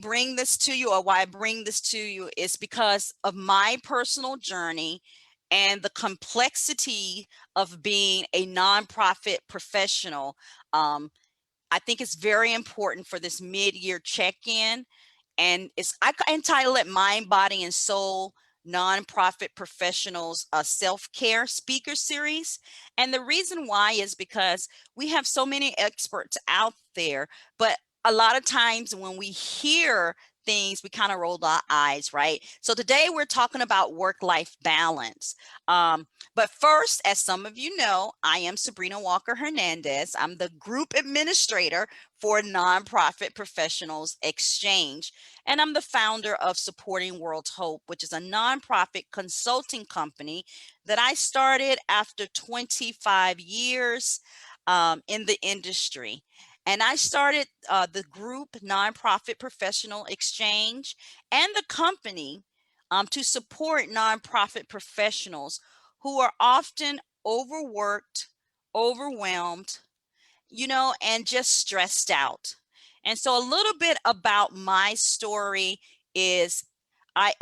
bring this to you, or why I bring this to you, is because of my personal journey and the complexity of being a nonprofit professional. Um, I think it's very important for this mid-year check-in, and I entitle it Mind, Body, and Soul Nonprofit Professionals Self-Care Speaker Series. And the reason why is because we have so many experts out there, but a lot of times when we hear things, we kind of roll our eyes, right? So today we're talking about work-life balance. But first, as some of you know, I am Sabrina Walker-Hernandez. I'm the group administrator for Nonprofit Professionals Exchange, and I'm the founder of Supporting World Hope, which is a nonprofit consulting company that I started after 25 years in the industry. And I started the group Nonprofit Professional Exchange and the company to support nonprofit professionals who are often overworked, overwhelmed, and just stressed out. And so a little bit about my story is I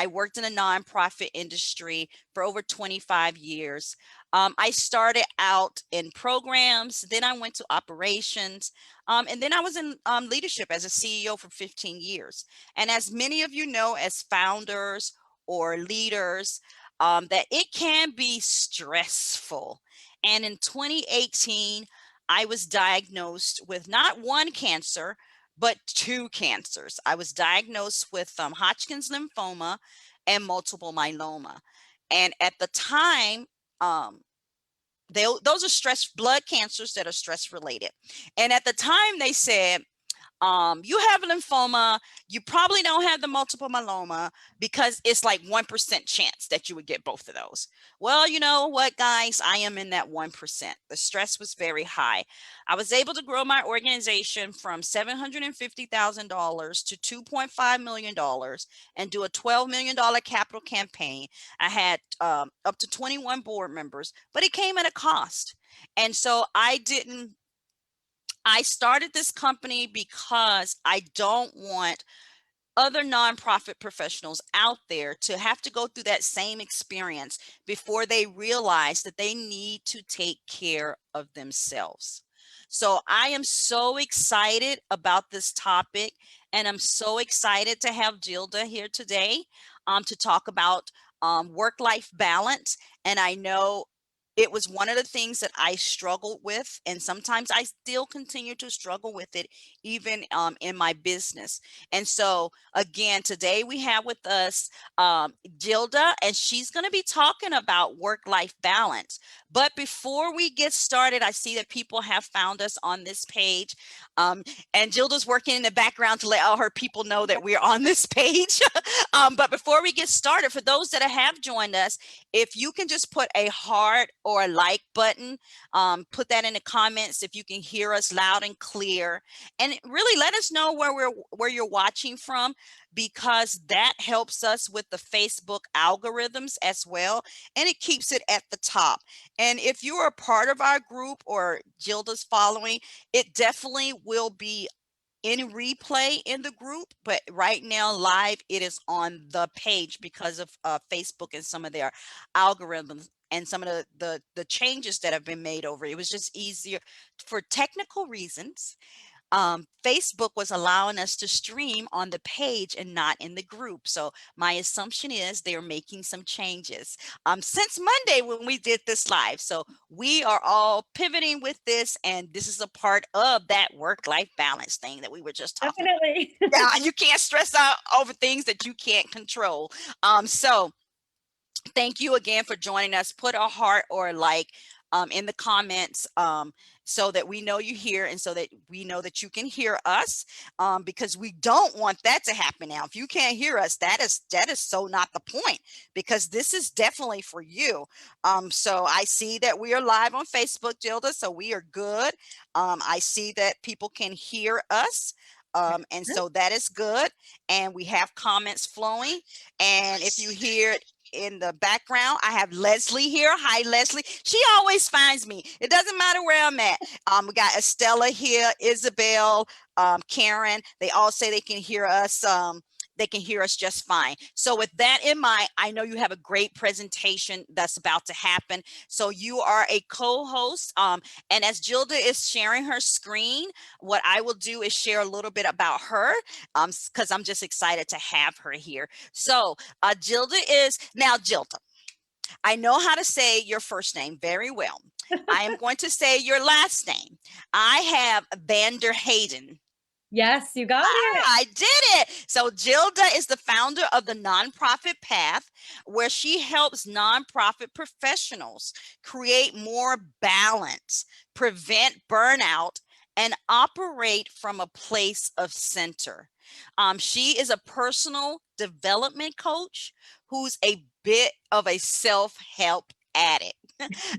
worked in the nonprofit industry for over 25 years. I started out in programs, then I went to operations, and then I was in leadership as a CEO for 15 years. And as many of you know, as founders or leaders, that it can be stressful. And in 2018, I was diagnosed with not one cancer, but two cancers. I was diagnosed with Hodgkin's lymphoma and multiple myeloma. And at the time, um, those are blood cancers that are stress related. And at the time, they said, you have lymphoma, you probably don't have the multiple myeloma because it's like 1% chance that you would get both of those. Well, you know what, guys, I am in that 1%. The stress was very high. I was able to grow my organization from $750,000 to $2.5 million and do a $12 million capital campaign. I had up to 21 board members, but it came at a cost. And so I started this company because I don't want other nonprofit professionals out there to have to go through that same experience before they realize that they need to take care of themselves. So I am so excited about this topic, and I'm so excited to have Gilda here today to talk about work-life balance. And I know it was one of the things that I struggled with, and sometimes I still continue to struggle with it, even in my business. And so, again, today we have with us Gilda, and she's going to be talking about work-life balance. But before we get started, I see that people have found us on this page, um, and Gilda's working in the background to let all her people know that we're on this page. But before we get started, for those that have joined us, if you can just put a heart or a like button, put that in the comments if you can hear us loud and clear, and really let us know where you're watching from, because that helps us with the Facebook algorithms as well, and it keeps it at the top. And if you are a part of our group or Gilda's following, it definitely will be in replay in the group, but right now live it is on the page because of Facebook and some of their algorithms and some of the changes that have been made over it. It was just easier for technical reasons. Facebook was allowing us to stream on the page and not in the group. So my assumption is they're making some changes since Monday when we did this live. So we are all pivoting with this, and this is a part of that work-life balance thing that we were just talking about. Definitely. Yeah, you can't stress out over things that you can't control. So thank you again for joining us. Put a heart or a like in the comments, so that we know you're here, and so that we know that you can hear us, because we don't want that to happen. Now, if you can't hear us, that is so not the point, because this is definitely for you. So I see that we are live on Facebook, Gilda, so we are good. I see that people can hear us. And so that is good. And we have comments flowing. And if you hear in the background, I have Leslie here. Hi, Leslie. She always finds me. It doesn't matter where I'm at. We got Estella here, Isabel, Karen. They all say they can hear us. They can hear us just fine. So with that in mind, I know you have a great presentation that's about to happen. So you are a co-host. And as Gilda is sharing her screen, what I will do is share a little bit about her, because I'm just excited to have her here. So Gilda, I know how to say your first name very well. I am going to say your last name. I have VanderHeyden. Yes, you got it. I did it. So Gilda is the founder of the Nonprofit Path, where she helps nonprofit professionals create more balance, prevent burnout, and operate from a place of center. She is a personal development coach who's a bit of a self-help addict.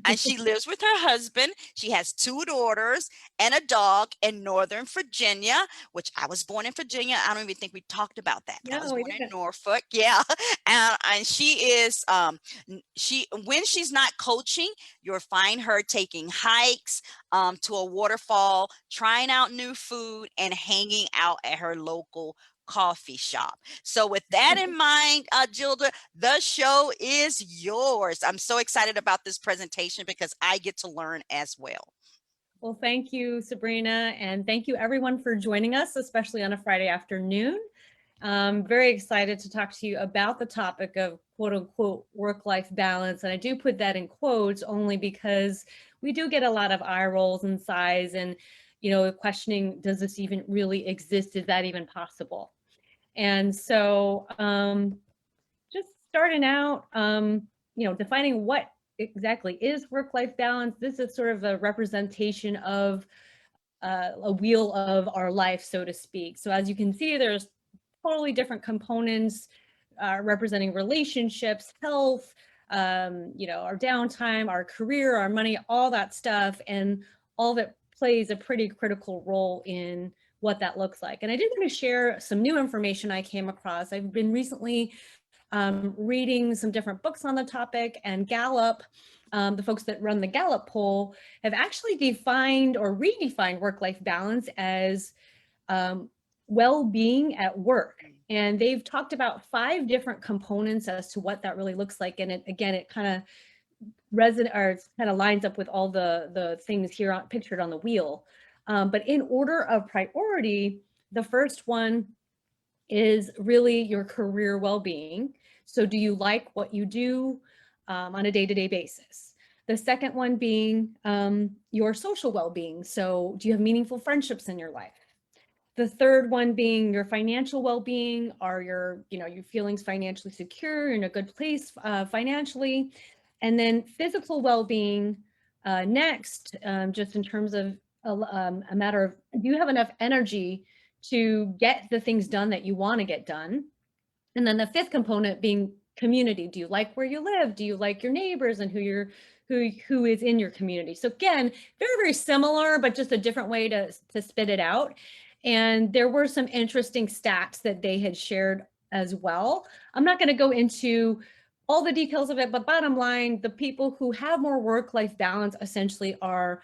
And she lives with her husband. She has 2 daughters and a dog in Northern Virginia, which I was born in Virginia. I don't even think we talked about that, but I was No, we born in didn't. Norfolk. Yeah. And she is, when she's not coaching, you'll find her taking hikes to a waterfall, trying out new food, and hanging out at her local coffee shop. So with that in mind, Gilda, the show is yours. I'm so excited about this presentation because I get to learn as well. Well, thank you, Sabrina, and thank you everyone for joining us, especially on a Friday afternoon. I'm very excited to talk to you about the topic of quote unquote work-life balance. And I do put that in quotes only because we do get a lot of eye rolls and sighs and, questioning, does this even really exist? Is that even possible? And so just starting out, defining what exactly is work-life balance. This is sort of a representation of a wheel of our life, so to speak. So as you can see, there's totally different components representing relationships, health, our downtime, our career, our money, all that stuff. And all of it plays a pretty critical role in what that looks like. And I did want to share some new information I came across. I've been recently reading some different books on the topic, and Gallup, the folks that run the Gallup poll, have actually defined or redefined work-life balance as well-being at work. And they've talked about 5 different components as to what that really looks like. And it kind of lines up with all the things here pictured on the wheel. But in order of priority, the first one is really your career well-being. So do you like what you do on a day-to-day basis? The second one being your social well-being. So do you have meaningful friendships in your life? The third one being your financial well-being. Are your feelings financially secure, you're in a good place financially? And then physical well-being next, just in terms of a matter of, do you have enough energy to get the things done that you want to get done? And then the 5th component being community. Do you like where you live? Do you like your neighbors and who is in your community? So again, very, very similar, but just a different way to spit it out. And there were some interesting stats that they had shared as well. I'm not going to go into all the details of it, but bottom line, the people who have more work-life balance essentially are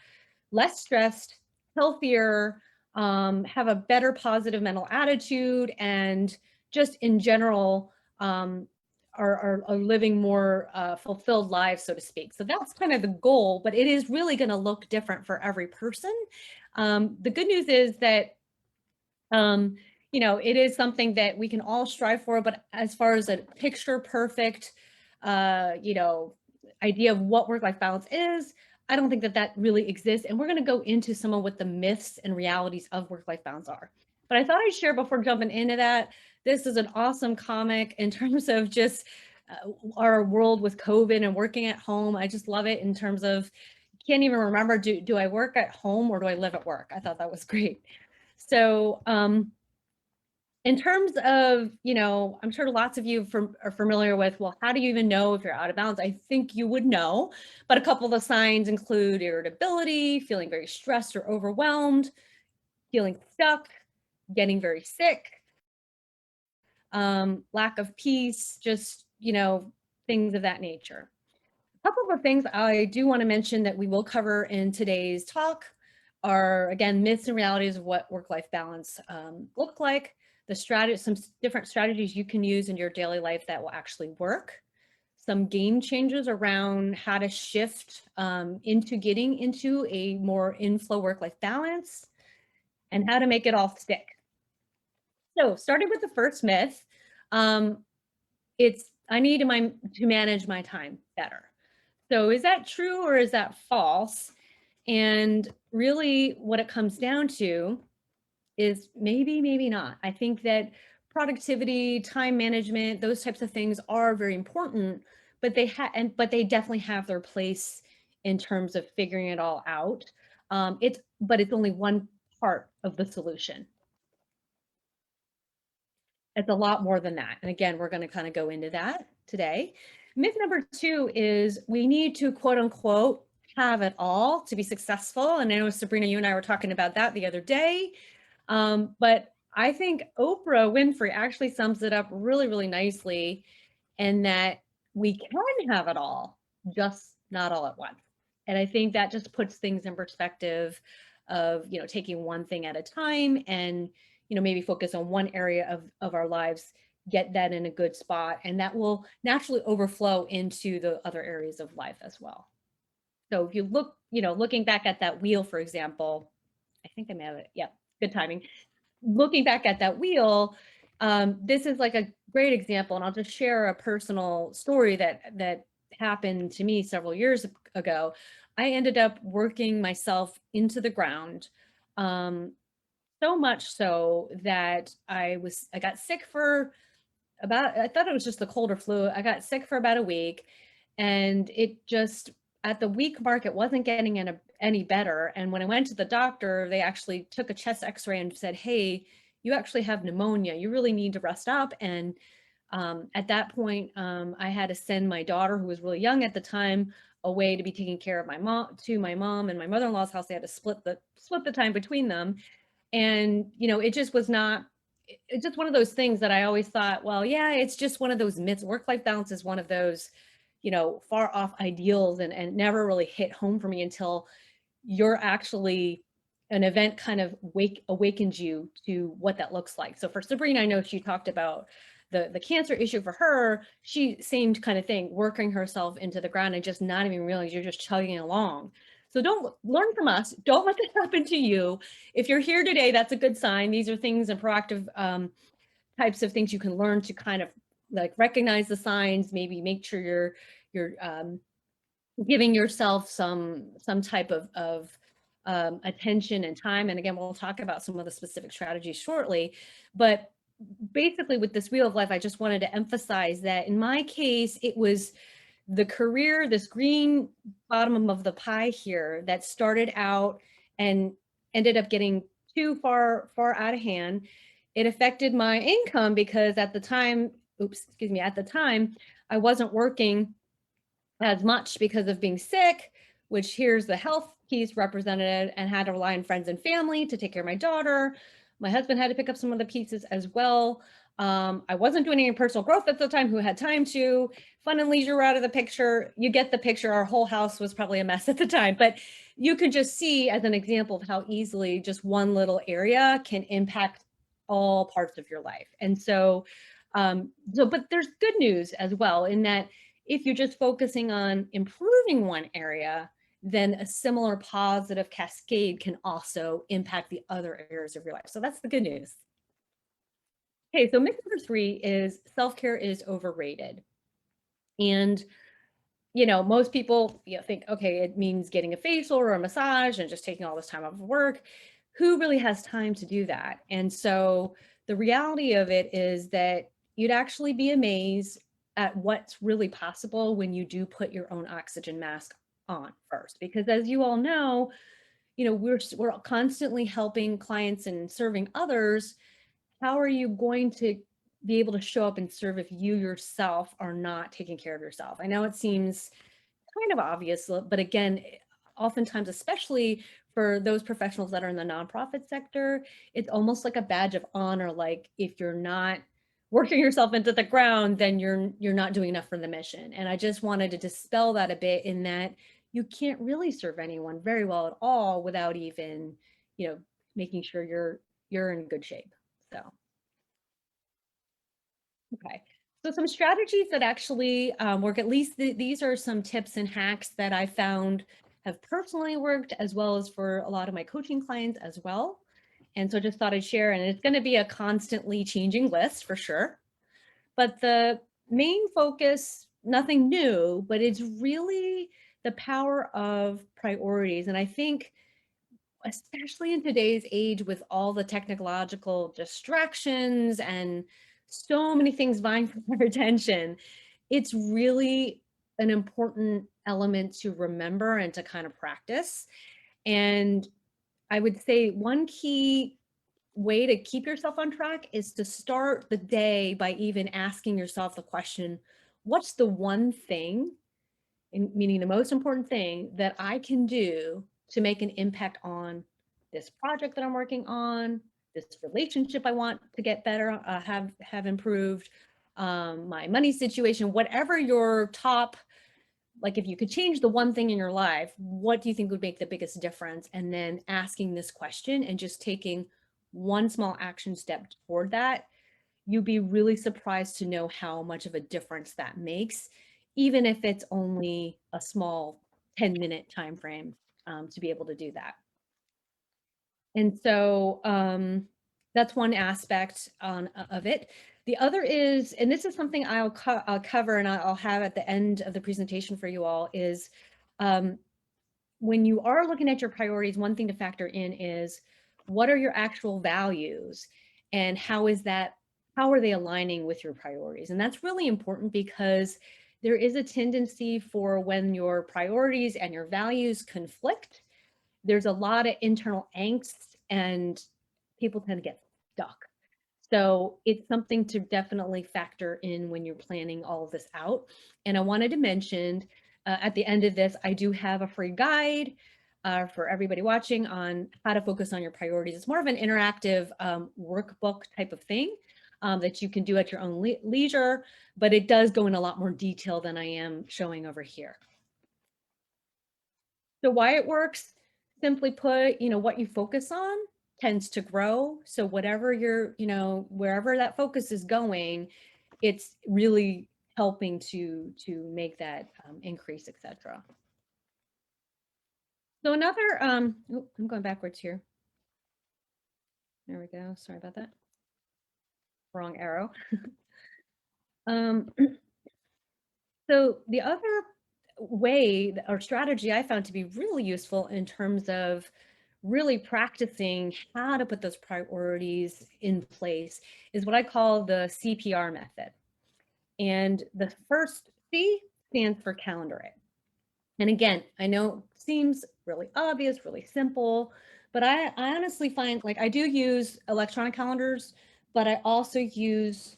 less stressed, healthier, have a better positive mental attitude, and just in general are living more fulfilled lives, so to speak. So that's kind of the goal, but it is really going to look different for every person. The good news is that it is something that we can all strive for, but as far as a picture perfect idea of what work-life balance is, I don't think that really exists. And we're going to go into some of what the myths and realities of work-life balance are. But I thought I'd share before jumping into that, this is an awesome comic in terms of just our world with COVID and working at home. I just love it in terms of, can't even remember, do I work at home or do I live at work? I thought that was great. So in terms of, I'm sure lots of you are familiar with, well, how do you even know if you're out of balance? I think you would know, but a couple of the signs include irritability, feeling very stressed or overwhelmed, feeling stuck, getting very sick, lack of peace, just, things of that nature. A couple of things I do want to mention that we will cover in today's talk are, again, myths and realities of what work-life balance look like, some different strategies you can use in your daily life that will actually work, some game changers around how to shift into getting into a more in-flow work-life balance, and how to make it all stick. So starting with the first myth, it's I need to manage my time better. So is that true or is that false? And really what it comes down to is maybe, maybe not. I think that productivity, time management, those types of things are very important, but but they definitely have their place in terms of figuring it all out. But it's only one part of the solution. It's a lot more than that. And again, we're going to kind of go into that today. Myth number 2 is we need to quote unquote have it all to be successful. And I know Sabrina, you and I were talking about that the other day. But I think Oprah Winfrey actually sums it up really, really nicely, in that we can have it all, just not all at once. And I think that just puts things in perspective of, taking one thing at a time and, maybe focus on one area of our lives, get that in a good spot, and that will naturally overflow into the other areas of life as well. So if you look, looking back at that wheel, for example, I think I may have it. Yeah, good timing. Looking back at that wheel, this is like a great example, and I'll just share a personal story that happened to me several years ago. I ended up working myself into the ground, so much so that I got sick for I thought it was just the cold or flu. I got sick for about a week, and it just, at the week mark, it wasn't getting any better. And when I went to the doctor, they actually took a chest x-ray and said, hey, you actually have pneumonia. You really need to rest up. And at that point, I had to send my daughter, who was really young at the time, away to be taking care of my mom and my mother-in-law's house. They had to split the time between them. And, it just was not, it's just one of those things that I always thought, well, yeah, it's just one of those myths. Work-life balance is one of those, far off ideals, and never really hit home for me until an event kind of awakens you to what that looks like. So for Sabrina, I know she talked about the cancer issue. For her, she seemed kind of thing, working herself into the ground and just not even realize you're just chugging along. So don't learn from us. Don't let this happen to you. If you're here today, that's a good sign. These are things and proactive types of things you can learn to kind of like recognize the signs, maybe make sure you're giving yourself some type of attention and time. And again, we'll talk about some of the specific strategies shortly. But basically with this wheel of life, I just wanted to emphasize that in my case, it was the career, this green bottom of the pie here, that started out and ended up getting too far out of hand. It affected my income because at the time, I wasn't working as much because of being sick, which here's the health piece represented, and had to rely on friends and family to take care of my daughter. My husband had to pick up some of the pieces as well. I wasn't doing any personal growth at the time. Who had time to? Fun and leisure were out of the picture. You get the picture. Our whole house was probably a mess at the time, but you can just see as an example of how easily just one little area can impact all parts of your life. And so, but there's good news as well, in that if you're just focusing on improving one area, then a similar positive cascade can also impact the other areas of your life. So that's the good news. Okay, so myth number 3 is self-care is overrated. And, most people think, okay, it means getting a facial or a massage and just taking all this time off of work. Who really has time to do that? And so the reality of it is that you'd actually be amazed at what's really possible when you do put your own oxygen mask on first. Because as you all know, we're constantly helping clients and serving others. How are you going to be able to show up and serve if you yourself are not taking care of yourself? I know it seems kind of obvious, but again, oftentimes, especially for those professionals that are in the nonprofit sector, it's almost like a badge of honor. Like if you're not working yourself into the ground, then you're not doing enough for the mission. And I just wanted to dispel that a bit, in that you can't really serve anyone very well at all without even, making sure you're in good shape. So, okay. So some strategies that actually work, at least these are some tips and hacks that I found have personally worked, as well as for a lot of my coaching clients as well. And so just thought I'd share, and it's going to be a constantly changing list for sure. But the main focus, nothing new, but it's really the power of priorities. And I think, especially in today's age with all the technological distractions and so many things vying for our attention, it's really an important element to remember and to kind of practice. And I would say one key way to keep yourself on track is to start the day by even asking yourself the question, what's the one thing, meaning the most important thing, that I can do to make an impact on this project that I'm working on, this relationship I want to get better, have improved, my money situation, whatever your top, like if you could change the one thing in your life, what do you think would make the biggest difference? And then asking this question and just taking one small action step toward that, you'd be really surprised to know how much of a difference that makes, even if it's only a small 10-minute time frame, to be able to do that. And so that's one aspect of it. The other is, and this is something I'll cover and I'll have at the end of the presentation for you all, is when you are looking at your priorities, one thing to factor in is, what are your actual values, and how are they aligning with your priorities? And that's really important, because there is a tendency for, when your priorities and your values conflict, there's a lot of internal angst and people tend to get stuck. So it's something to definitely factor in when you're planning all of this out. And I wanted to mention at the end of this, I do have a free guide for everybody watching on how to focus on your priorities. It's more of an interactive workbook type of thing that you can do at your own leisure, but it does go in a lot more detail than I am showing over here. So why it works, simply put, what you focus on tends to grow. So whatever wherever that focus is going, it's really helping to make that increase, etc. So another, I'm going backwards here. There we go. Sorry about that. Wrong arrow. So the other way or strategy I found to be really useful in terms of really practicing how to put those priorities in place is what I call the CPR method. And the first C stands for calendar it. And again, I know it seems really obvious, really simple, but I honestly find, like, I do use electronic calendars, but I also use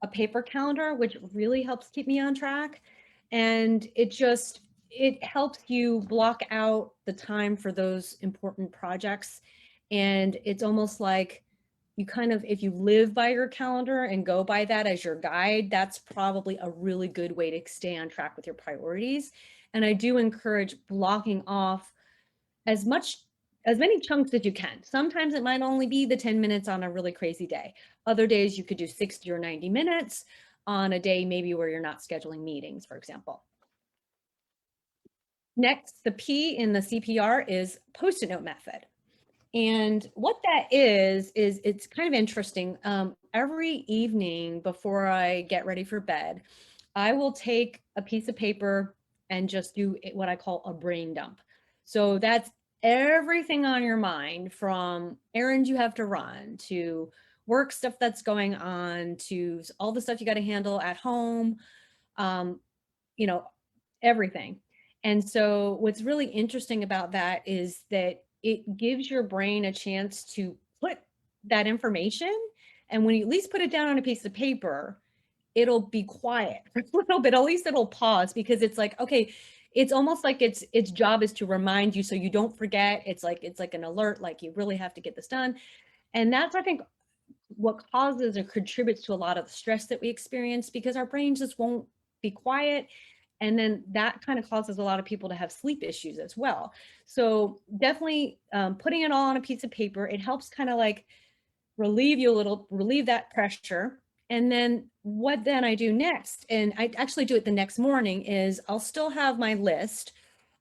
a paper calendar, which really helps keep me on track. And it helps you block out the time for those important projects. And it's almost like you kind of, if you live by your calendar and go by that as your guide, that's probably a really good way to stay on track with your priorities. And I do encourage blocking off as many chunks as you can. Sometimes it might only be the 10 minutes on a really crazy day. Other days you could do 60 or 90 minutes on a day maybe where you're not scheduling meetings, for example. Next, the P in the CPR is Post-it note method. And what that is it's kind of interesting. Every evening before I get ready for bed, I will take a piece of paper and just do what I call a brain dump. So that's everything on your mind, from errands you have to run to work stuff that's going on to all the stuff you got to handle at home, everything. And so what's really interesting about that is that it gives your brain a chance to put that information. And when you at least put it down on a piece of paper, it'll be quiet for a little bit. At least it'll pause, because it's like, okay, it's almost like its job is to remind you so you don't forget. It's like an alert, like you really have to get this done. And that's, I think, what causes or contributes to a lot of the stress that we experience, because our brains just won't be quiet. And then that kind of causes a lot of people to have sleep issues as well. So definitely putting it all on a piece of paper, it helps kind of like relieve you a little, relieve that pressure. And then what then I do next, and I actually do it the next morning, is I'll still have my list,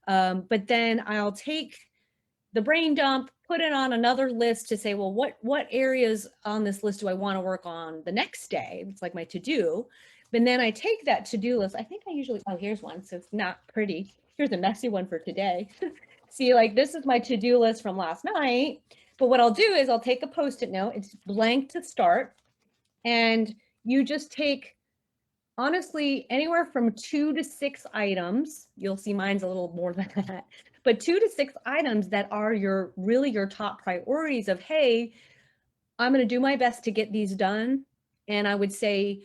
but then I'll take the brain dump, put it on another list to say, well, what areas on this list do I want to work on the next day? It's like my to-do. But then I take that to-do list. I think I usually, oh, here's one. So it's not pretty. Here's a messy one for today. See, like this is my to-do list from last night. But what I'll do is I'll take a Post-it note. It's blank to start. And you just take, honestly, anywhere from 2 to 6 items. You'll see mine's a little more than that, but 2 to 6 items that are really your top priorities of, hey, I'm going to do my best to get these done. And I would say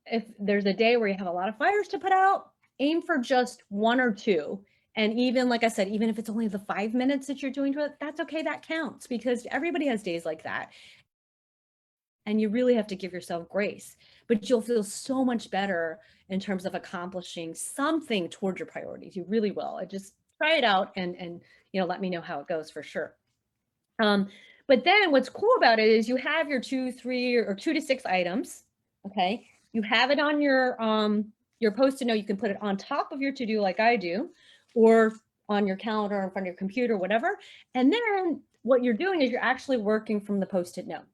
if there's a day where you have a lot of fires to put out, aim for just 1 or 2. And even, like I said, even if it's only the 5 minutes that you're doing to it, that's okay. That counts, because everybody has days like that. And you really have to give yourself grace, but you'll feel so much better in terms of accomplishing something towards your priorities. You really will. I just try it out and let me know how it goes for sure. But then what's cool about it is you have your 2, 3, or 2 to 6 items. Okay. You have it on your Post-it note. You can put it on top of your to-do like I do, or on your calendar in front of your computer, whatever. And then what you're doing is you're actually working from the Post-it note.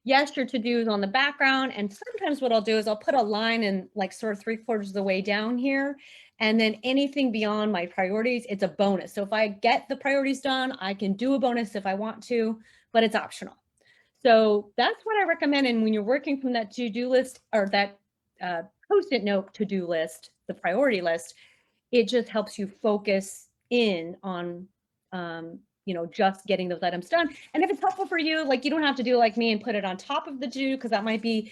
Yes, your to-do is on the background. And sometimes what I'll do is I'll put a line in like sort of 3/4 of the way down here. And then anything beyond my priorities, it's a bonus. So if I get the priorities done, I can do a bonus if I want to, but it's optional. So that's what I recommend. And when you're working from that to-do list, or that Post-it note to-do list, the priority list, it just helps you focus in on just getting those items done. And if it's helpful for you, like, you don't have to do like me and put it on top of the to-do, because that might be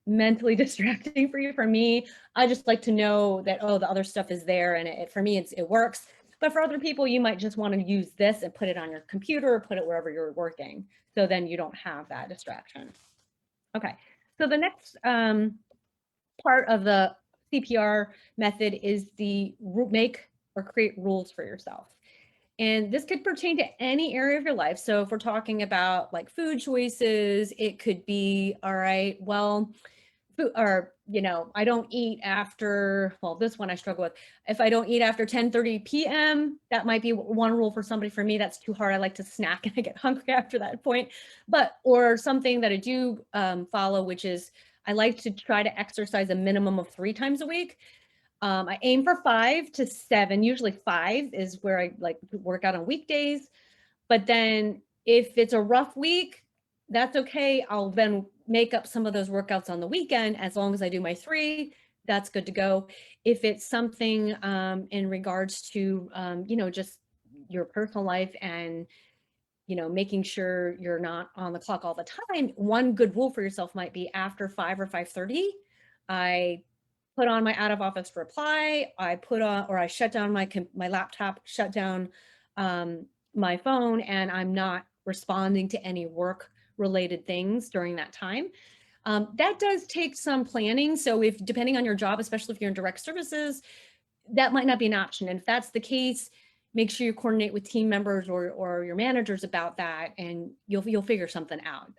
mentally distracting for you. For me, I just like to know that, oh, the other stuff is there, and for me, it works. But for other people, you might just want to use this and put it on your computer, or put it wherever you're working, so then you don't have that distraction. Okay, so the next part of the CPR method is the make or create rules for yourself. And this could pertain to any area of your life. So if we're talking about like food choices, it could be, all right, well, food, or, I don't eat after, well, this one I struggle with. If I don't eat after 10:30 p.m., that might be one rule for somebody. For me, that's too hard. I like to snack and I get hungry after that point. Or something that I do follow, which is I like to try to exercise a minimum of 3 times a week. I aim for 5 to 7. Usually 5 is where I like to work out on weekdays. But then if it's a rough week, that's okay. I'll then make up some of those workouts on the weekend. As long as I do my 3, that's good to go. If it's something in regards to, just your personal life and, making sure you're not on the clock all the time, one good rule for yourself might be after 5 or 5:30, I put on my out of office reply. I shut down my laptop, shut down my phone, and I'm not responding to any work related things during that time. That does take some planning. So depending on your job, especially if you're in direct services, that might not be an option. And if that's the case, make sure you coordinate with team members or your managers about that, and you'll figure something out.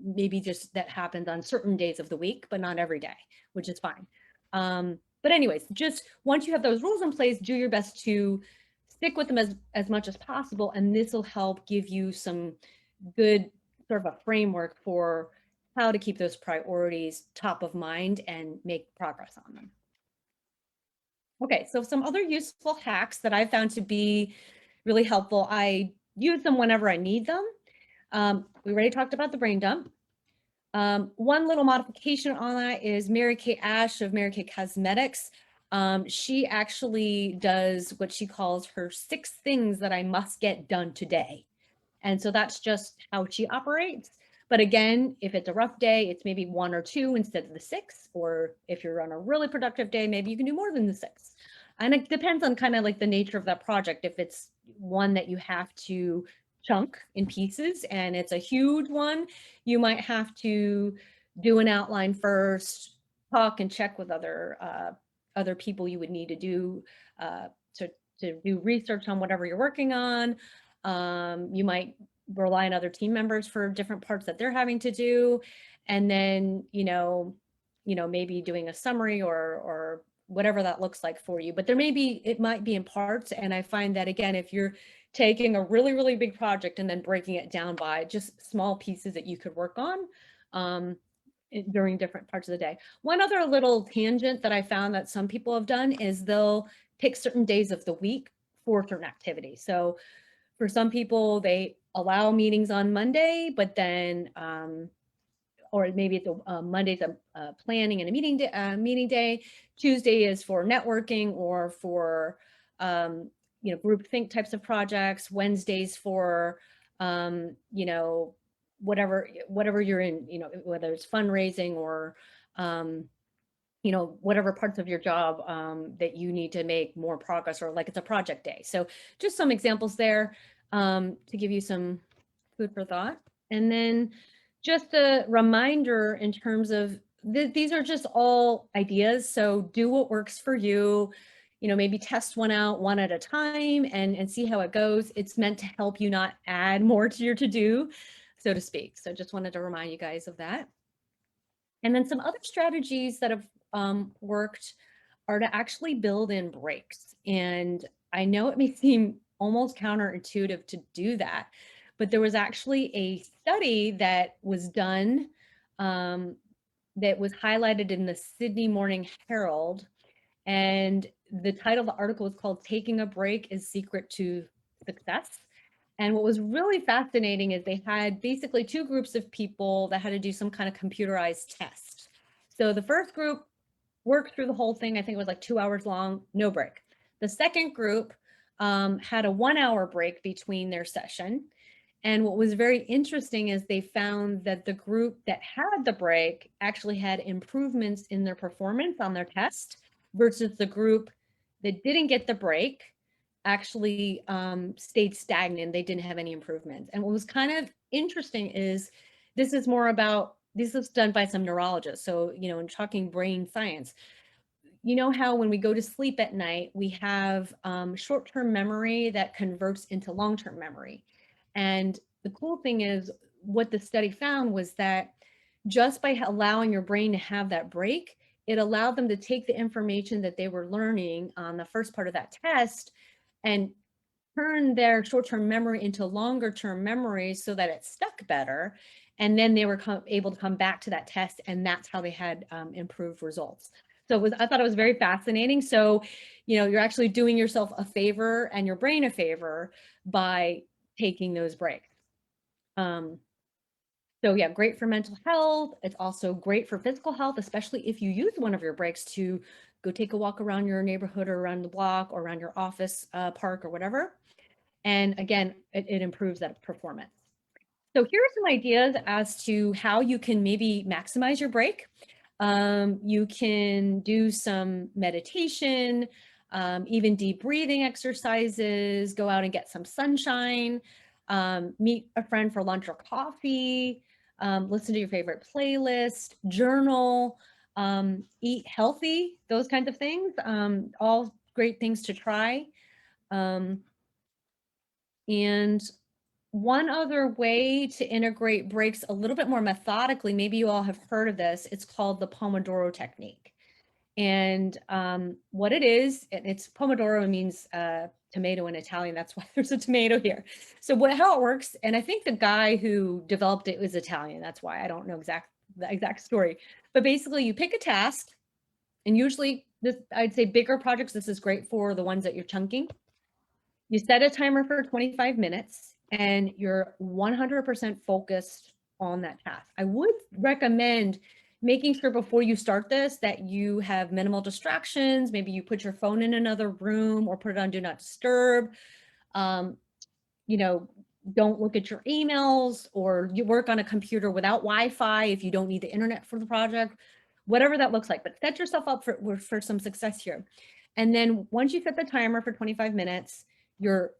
Maybe just that happens on certain days of the week, but not every day, which is fine. But anyways, just once you have those rules in place, do your best to stick with them as much as possible. And this will help give you some good sort of a framework for how to keep those priorities top of mind and make progress on them. Okay, so some other useful hacks that I found to be really helpful. I use them whenever I need them. We already talked about the brain dump. One little modification on that is Mary Kay Ash of Mary Kay Cosmetics. She actually does what she calls her 6 things that I must get done today. And so that's just how she operates. But again, if it's a rough day, it's maybe 1 or 2 instead of the 6. Or if you're on a really productive day, maybe you can do more than the 6. And it depends on kind of like the nature of that project. If it's one that you have to chunk in pieces and it's a huge one, you might have to do an outline first, talk and check with other people you would need to do to do research on whatever you're working on. You might rely on other team members for different parts that they're having to do, and then maybe doing a summary or whatever that looks like for you. But it might be in parts, and I find that again, if you're taking a really, really big project and then breaking it down by just small pieces that you could work on during different parts of the day. One other little tangent that I found that some people have done is they'll pick certain days of the week for certain activities. So for some people, they allow meetings on Monday, but then or maybe it's Monday's a planning and a meeting day. Tuesday is for networking or for group think types of projects. Wednesdays for whatever you're in, whether it's fundraising or whatever parts of your job that you need to make more progress, or like it's a project day. So just some examples there to give you some food for thought. And then just a reminder in terms of these are just all ideas. So do what works for you. Maybe test one out one at a time and see how it goes. It's meant to help you not add more to your to-do, so to speak. So just wanted to remind you guys of that. And then some other strategies that have worked are to actually build in breaks. And I know it may seem almost counterintuitive to do that, but there was actually a study that was done that was highlighted in the Sydney Morning Herald. And the title of the article was called "Taking a Break is Secret to Success." And what was really fascinating is they had basically two groups of people that had to do some kind of computerized test. So the first group worked through the whole thing. I think it was like 2 hours long, no break. The second group had a 1 hour break between their session. And what was very interesting is they found that the group that had the break actually had improvements in their performance on their test versus the group that didn't get the break actually stayed stagnant. They didn't have any improvements. And what was kind of interesting is this is done by some neurologists. So, in talking brain science, how when we go to sleep at night, we have short-term memory that converts into long-term memory. And the cool thing is what the study found was that just by allowing your brain to have that break, it allowed them to take the information that they were learning on the first part of that test and turn their short-term memory into longer-term memory so that it stuck better. And then they were able to come back to that test, and that's how they had improved results. So I thought it was very fascinating. So, you're actually doing yourself a favor and your brain a favor by taking those breaks. So yeah, great for mental health. It's also great for physical health, especially if you use one of your breaks to go take a walk around your neighborhood or around the block or around your office park or whatever. And again, it improves that performance. So here are some ideas as to how you can maybe maximize your break. You can do some meditation, even deep breathing exercises, go out and get some sunshine, meet a friend for lunch or coffee, listen to your favorite playlist, journal, eat healthy, those kinds of things, all great things to try. And one other way to integrate breaks a little bit more methodically, maybe you all have heard of this, it's called the Pomodoro Technique. And what it is, it's Pomodoro means tomato in Italian, that's why there's a tomato here. So how it works, and I think the guy who developed it was Italian, that's why I don't know the exact story. But basically you pick a task, and usually I'd say bigger projects, this is great for the ones that you're chunking. You set a timer for 25 minutes and you're 100% focused on that task. I would recommend making sure before you start this that you have minimal distractions. Maybe you put your phone in another room or put it on do not disturb. Don't look at your emails, or you work on a computer without Wi-Fi if you don't need the internet for the project, whatever that looks like. But set yourself up for some success here. And then once you set the timer for 25 minutes, you're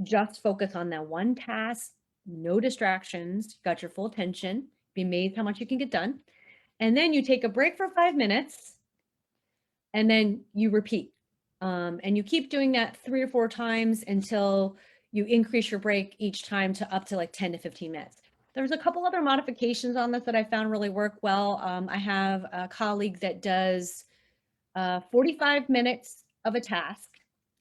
just focus on that one task, no distractions, you got your full attention, be amazed how much you can get done. And then you take a break for 5 minutes and then you repeat. And you keep doing that 3 or 4 times until you increase your break each time to up to like 10 to 15 minutes. There's a couple other modifications on this that I found really work well. I have a colleague that does 45 minutes of a task.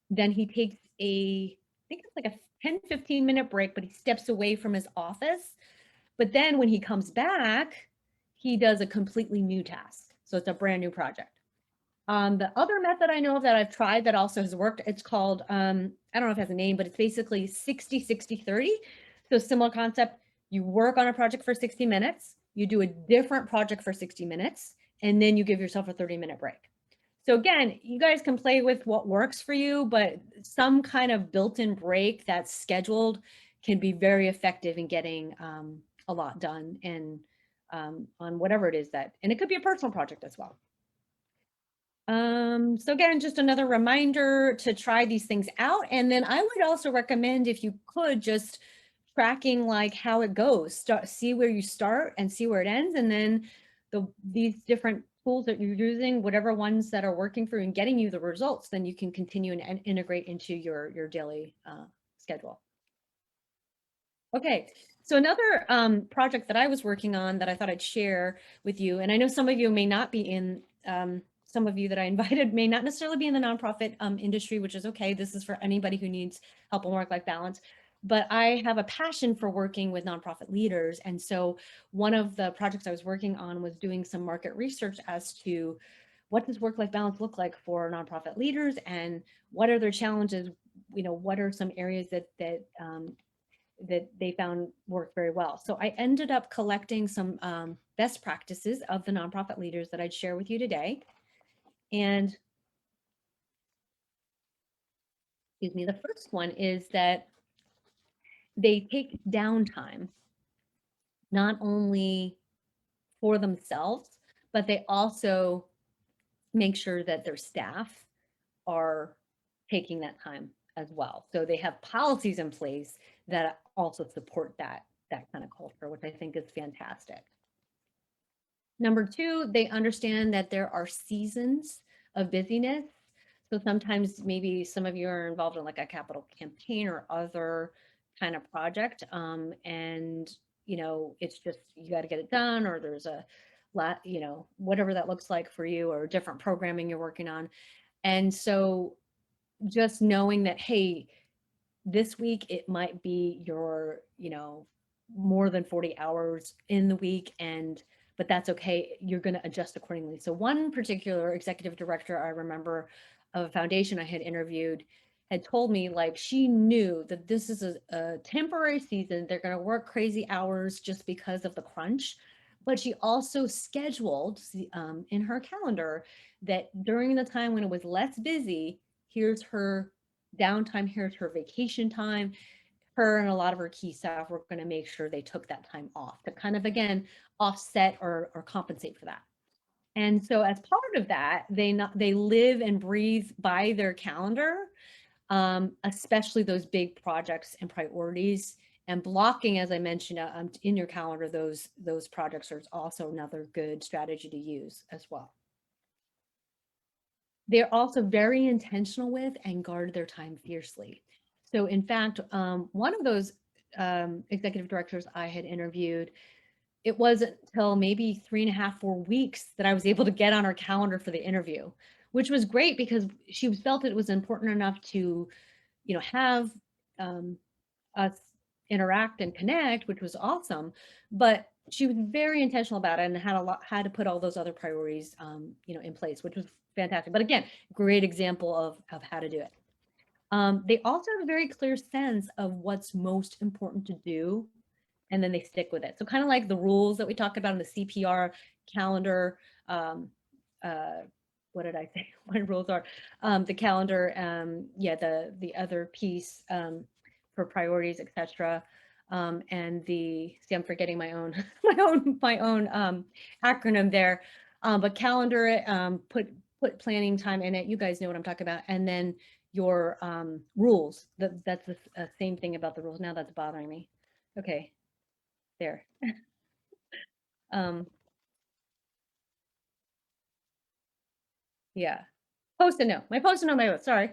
Then he takes I think it's like a 10, 15-minute break, but he steps away from his office. But then when he comes back, he does a completely new task. So it's a brand new project. The other method I know of that I've tried that also has worked, it's called, I don't know if it has a name, but it's basically 60, 60, 30. So similar concept, you work on a project for 60 minutes, you do a different project for 60 minutes, and then you give yourself a 30-minute break. So again, you guys can play with what works for you, but some kind of built-in break that's scheduled can be very effective in getting a lot done and on whatever it is that, and it could be a personal project as well. So again, just another reminder to try these things out. And then I would also recommend, if you could, just tracking like how it goes, see where you start and see where it ends. And then these different tools that you're using, whatever ones that are working for you and getting you the results, then you can continue and integrate into your daily schedule. Okay, so another project that I was working on that I thought I'd share with you, and I know some of you may not be in, some of you that I invited may not necessarily be in the nonprofit industry, which is okay. This is for anybody who needs help on work-life balance. But I have a passion for working with nonprofit leaders. And so one of the projects I was working on was doing some market research as to what does work-life balance look like for nonprofit leaders and what are their challenges, what are some areas that they found worked very well. So I ended up collecting some best practices of the nonprofit leaders that I'd share with you today. And excuse me, the first one is that they take downtime, not only for themselves, but they also make sure that their staff are taking that time as well. So they have policies in place that also support that kind of culture, which I think is fantastic. Number two, they understand that there are seasons of busyness. So sometimes maybe some of you are involved in like a capital campaign or other kind of project. And, it's just, you got to get it done, or there's a lot, whatever that looks like for you, or different programming you're working on. And so just knowing that, hey, this week it might be your, more than 40 hours in the week, but that's okay. You're going to adjust accordingly. So one particular executive director I remember of a foundation I had interviewed had told me, like, she knew that this is a temporary season. They're going to work crazy hours just because of the crunch. But she also scheduled in her calendar that during the time when it was less busy, here's her downtime, here's her vacation time. Her and a lot of her key staff were going to make sure they took that time off to kind of, again, offset or compensate for that. And so as part of that, they live and breathe by their calendar, especially those big projects and priorities. And blocking, as I mentioned, in your calendar, those projects are also another good strategy to use as well. They're also very intentional with and guard their time fiercely. So in fact, one of those executive directors I had interviewed, it wasn't until maybe 3.5, 4 weeks that I was able to get on her calendar for the interview, which was great because she felt it was important enough to, have us interact and connect, which was awesome. But she was very intentional about it and had to put all those other priorities, in place, which was fantastic. But again, great example of how to do it. They also have a very clear sense of what's most important to do, and then they stick with it. So kind of like the rules that we talked about in the CPR calendar. What did I say? What rules are the calendar? The other piece for priorities, etc. And I'm forgetting my own my own acronym there. But calendar it, put planning time in it. You guys know what I'm talking about. And then your rules. That's the same thing about the rules. Now that's bothering me. Okay, there. Yeah. Post-it note. My post-it note, my note, sorry.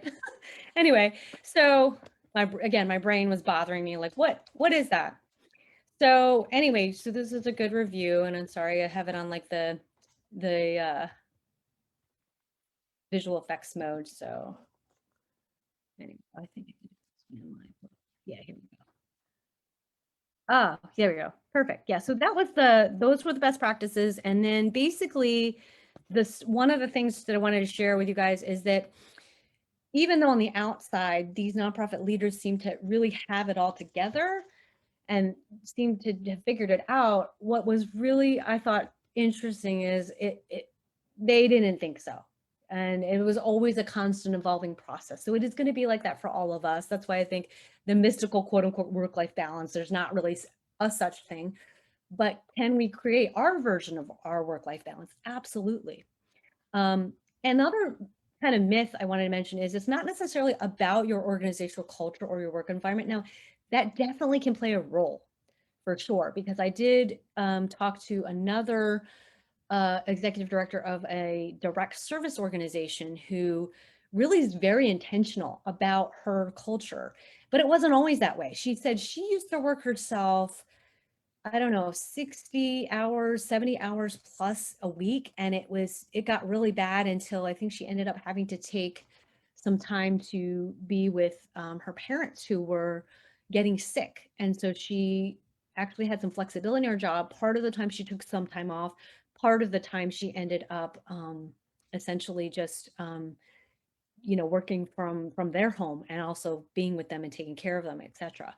Anyway, so again, my brain was bothering me like, what is that? So anyway, so this is a good review, and I'm sorry I have it on like the visual effects mode. So anyway, I think yeah, here we go. Ah, there we go. Perfect. Yeah. So those were the best practices. And then basically one of the things that I wanted to share with you guys is that even though on the outside, these nonprofit leaders seem to really have it all together and seem to have figured it out, what was really, I thought, interesting is they didn't think so. And it was always a constant evolving process. So it is going to be like that for all of us. That's why I think the mystical quote unquote work-life balance, there's not really a such thing. But can we create our version of our work-life balance? Absolutely. Another kind of myth I wanted to mention is it's not necessarily about your organizational culture or your work environment. Now, that definitely can play a role for sure, because I did talk to another executive director of a direct service organization who really is very intentional about her culture, but it wasn't always that way. She said she used to work herself, I don't know, 60 hours, 70 hours plus a week. And it got really bad until I think she ended up having to take some time to be with her parents who were getting sick. And so she actually had some flexibility in her job. Part of the time she took some time off. Part of the time she ended up essentially just working from their home and also being with them and taking care of them, etc.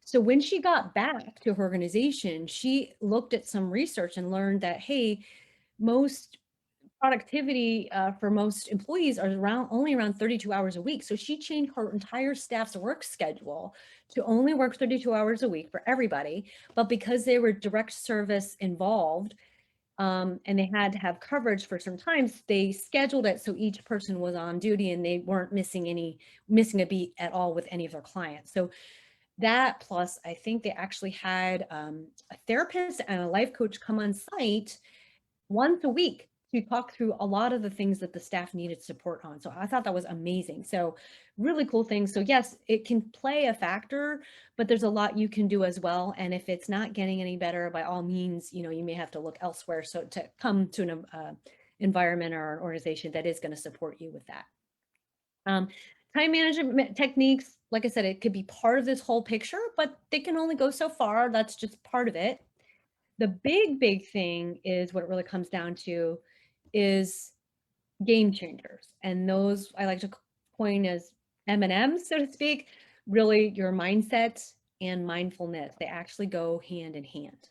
So when she got back to her organization, she looked at some research and learned that, hey, most productivity for most employees are only around 32 hours a week. So she changed her entire staff's work schedule to only work 32 hours a week for everybody. But because they were direct service involved, and they had to have coverage for some times, they scheduled it so each person was on duty and they weren't missing a beat at all with any of their clients. So that, plus I think they actually had a therapist and a life coach come on site once a week to talk through a lot of the things that the staff needed support on. So I thought that was amazing. So really cool things. So yes, it can play a factor, but there's a lot you can do as well. And if it's not getting any better, by all means, you may have to look elsewhere. So to come to an environment or an organization that is going to support you with that. Time management techniques, like I said, it could be part of this whole picture, but they can only go so far. That's just part of it. The big thing is what it really comes down to is game changers. And those I like to coin as M&Ms, so to speak, really your mindset and mindfulness. They actually go hand in hand.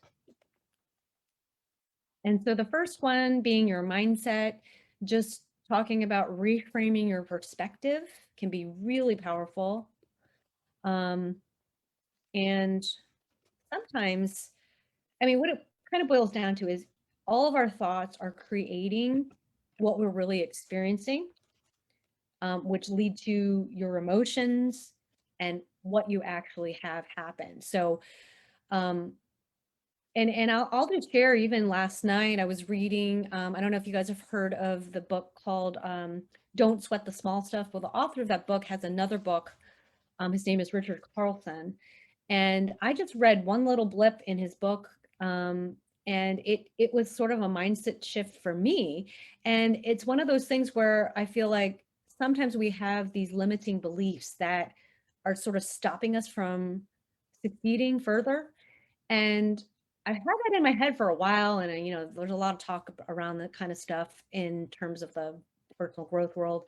And so the first one being your mindset, just talking about reframing your perspective can be really powerful. And sometimes, I mean, what it kind of boils down to is all of our thoughts are creating what we're really experiencing, which lead to your emotions and what you actually have happen. So, and I'll just share, even last night I was reading, I don't know if you guys have heard of the book called Don't Sweat the Small Stuff. Well, the author of that book has another book. His name is Richard Carlson. And I just read one little blip in his book, and it was sort of a mindset shift for me. And it's one of those things where I feel like sometimes we have these limiting beliefs that are sort of stopping us from succeeding further. And I've had that in my head for a while, and there's a lot of talk around that kind of stuff in terms of the personal growth world,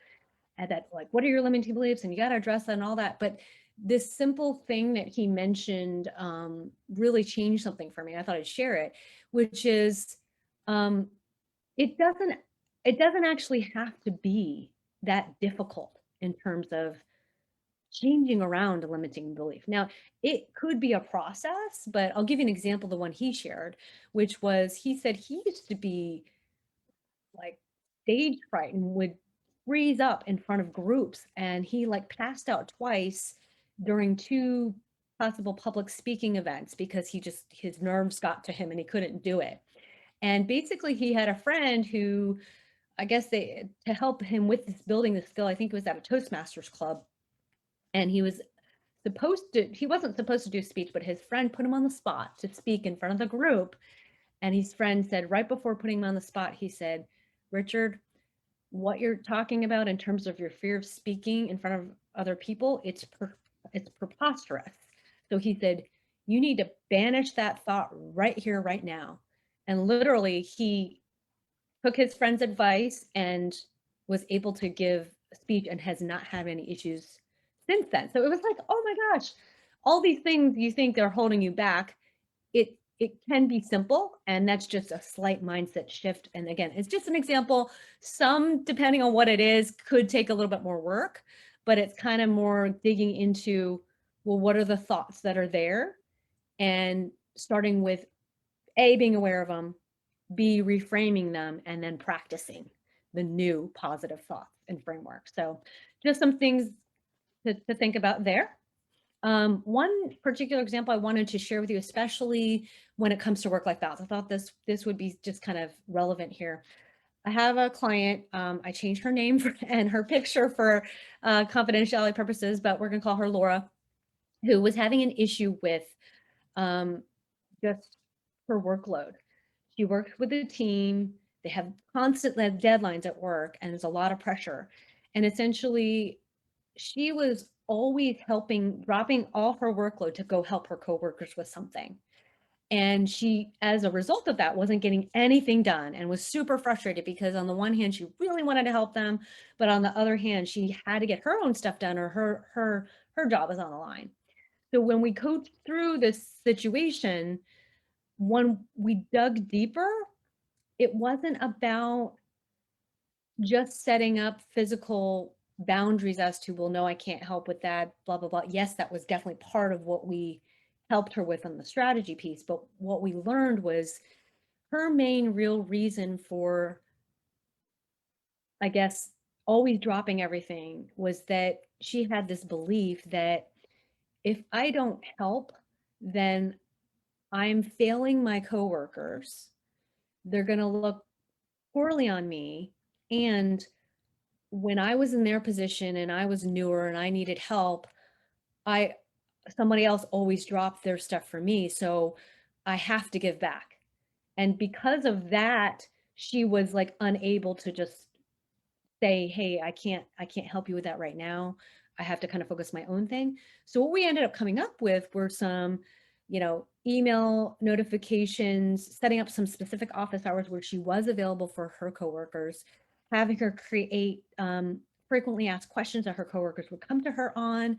and that, like, what are your limiting beliefs, and you got to address that and all that. But this simple thing that he mentioned really changed something for me. I thought I'd share it, which is um, it doesn't actually have to be that difficult in terms of changing around a limiting belief. Now, it could be a process, but I'll give you an example, the one he shared, which was, he said he used to be like stage fright and would freeze up in front of groups, and he like passed out twice during 2 possible public speaking events because his nerves got to him and he couldn't do it. And basically he had a friend who, I guess they, to help him with this, building the skill, I think it was at a Toastmasters club, and he wasn't supposed to do a speech, but his friend put him on the spot to speak in front of the group. And his friend said, right before putting him on the spot, he said, Richard, what you're talking about in terms of your fear of speaking in front of other people, it's preposterous. So he said, you need to banish that thought right here, right now. And literally, he took his friend's advice and was able to give a speech and has not had any issues since then. So it was like, oh my gosh, all these things you think they're holding you back, it can be simple, and that's just a slight mindset shift. And again, it's just an example. Some, depending on what it is, could take a little bit more work, but it's kind of more digging into, well, what are the thoughts that are there, and starting with A, being aware of them, B, reframing them, and then practicing the new positive thoughts and framework. So just some things to think about there. One particular example I wanted to share with you, especially when it comes to work-life balance, I thought this would be just kind of relevant here. I have a client, I changed her name and her picture for confidentiality purposes, but we're gonna call her Laura, who was having an issue with just her workload. She works with a team, they have constant deadlines at work, and there's a lot of pressure. And essentially, she was always dropping all her workload to go help her coworkers with something. And she, as a result of that, wasn't getting anything done and was super frustrated because on the one hand, she really wanted to help them, but on the other hand, she had to get her own stuff done, or her job was on the line. So when we coached through this situation, when we dug deeper, it wasn't about just setting up physical boundaries as to, well, no, I can't help with that, blah, blah, blah. Yes, that was definitely part of what we helped her with on the strategy piece. But what we learned was her main real reason for, I guess, always dropping everything was that she had this belief that if I don't help, then I'm failing my coworkers. They're going to look poorly on me. And when I was in their position and I was newer and I needed help, I somebody else always dropped their stuff for me, so I have to give back. And because of that, she was like unable to just say, "Hey, I can't help you with that right now. I have to kind of focus my own thing." So what we ended up coming up with were some, email notifications, setting up some specific office hours where she was available for her coworkers, having her create frequently asked questions that her coworkers would come to her on,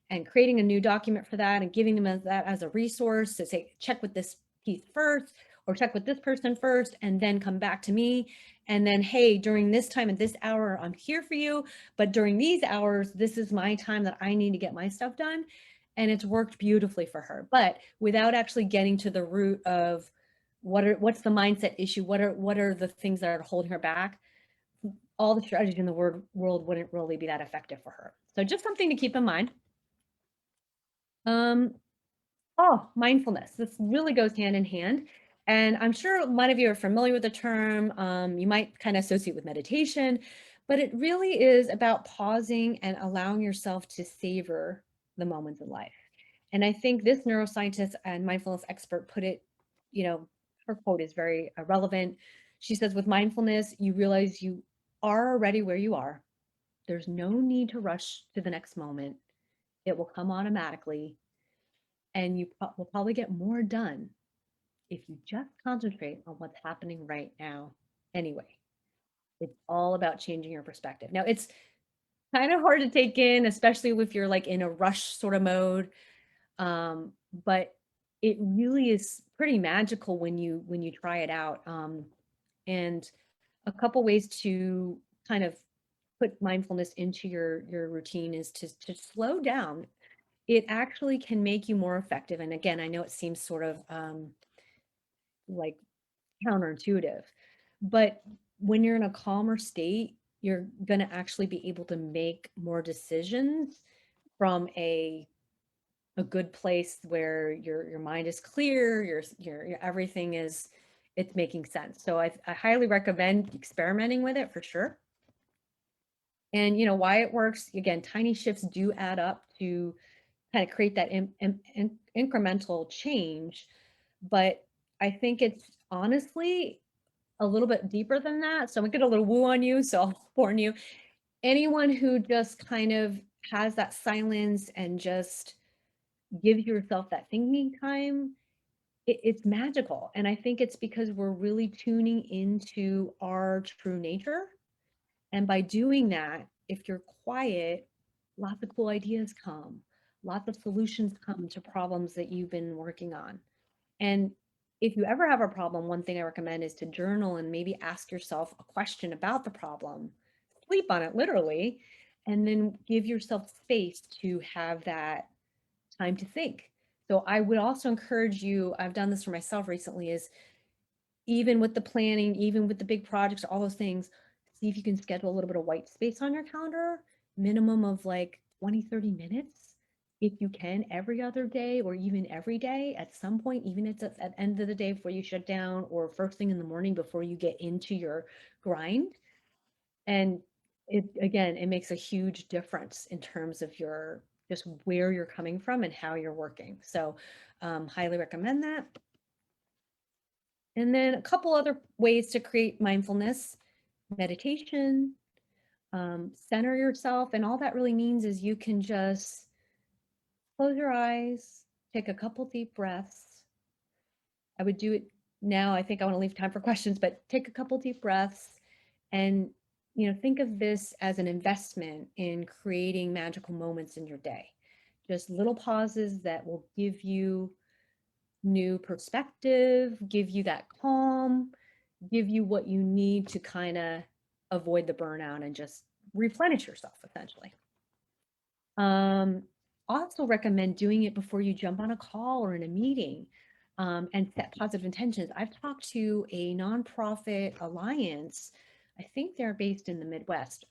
and creating a new document for that and giving them that as a resource to say, check with this piece first, or check with this person first, and then come back to me. And then, hey, during this time at this hour, I'm here for you. But during these hours, this is my time that I need to get my stuff done. And it's worked beautifully for her, but without actually getting to the root of what's the mindset issue, what are the things that are holding her back. All the strategies in the world wouldn't really be that effective for her. So just something to keep in mind. Mindfulness. This really goes hand in hand. And I'm sure a lot of you are familiar with the term. You might kind of associate with meditation, but it really is about pausing and allowing yourself to savor the moments in life. And I think this neuroscientist and mindfulness expert put it, her quote is very relevant. She says, with mindfulness, you realize you are already where you are. There's no need to rush to the next moment. It will come automatically, and you will probably get more done if you just concentrate on what's happening right now. Anyway, it's all about changing your perspective. Now, it's kind of hard to take in, especially if you're like in a rush sort of mode. But it really is pretty magical when you try it out. And a couple ways to kind of put mindfulness into your routine is to slow down. It actually can make you more effective. And again, I know it seems sort of like counterintuitive, but when you're in a calmer state, you're going to actually be able to make more decisions from a good place where your mind is clear, your everything is, it's making sense. So I highly recommend experimenting with it for sure. And you know why it works. Again, tiny shifts do add up to kind of create that incremental change. But I think it's honestly a little bit deeper than that. So I'm gonna get a little woo on you. So I'll warn you, anyone who just kind of has that silence and just gives yourself that thinking time, it's magical. And I think it's because we're really tuning into our true nature. And by doing that, if you're quiet, lots of cool ideas come, lots of solutions come to problems that you've been working on. And if you ever have a problem, one thing I recommend is to journal and maybe ask yourself a question about the problem, sleep on it literally, and then give yourself space to have that time to think. So I would also encourage you, I've done this for myself recently, is even with the planning, even with the big projects, all those things, see if you can schedule a little bit of white space on your calendar, minimum of like 20, 30 minutes. If you can, every other day or even every day at some point, even if it's at the end of the day before you shut down or first thing in the morning before you get into your grind. And it, again, it makes a huge difference in terms of your, just where you're coming from and how you're working. So highly recommend that. And then a couple other ways to create mindfulness, meditation, center yourself. And all that really means is you can just close your eyes, take a couple deep breaths. I would do it now. I think I want to leave time for questions, but take a couple deep breaths and, you know, think of this as an investment in creating magical moments in your day. Just little pauses that will give you new perspective, give you that calm, give you what you need to kind of avoid the burnout and just replenish yourself essentially. Also recommend doing it before you jump on a call or in a meeting, and set positive intentions. I've talked to a nonprofit alliance. I think they're based in the Midwest,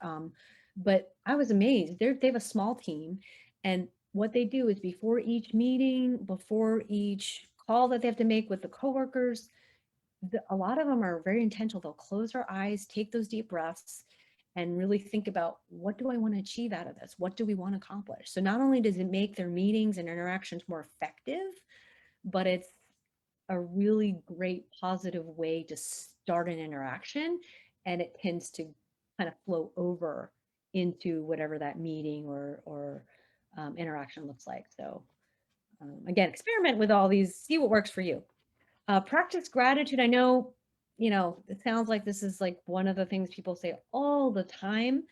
but I was amazed. They have a small team, and what they do is before each meeting, before each call that they have to make with the coworkers, a lot of them are very intentional. They'll close their eyes, take those deep breaths, and really think about, what do I want to achieve out of this? What do we want to accomplish? So not only does it make their meetings and interactions more effective, but it's a really great positive way to start an interaction, and it tends to kind of flow over into whatever that meeting or interaction looks like. So again, experiment with all these, see what works for you. Practice gratitude. I know, you know, it sounds like this is like one of the things people say all the time,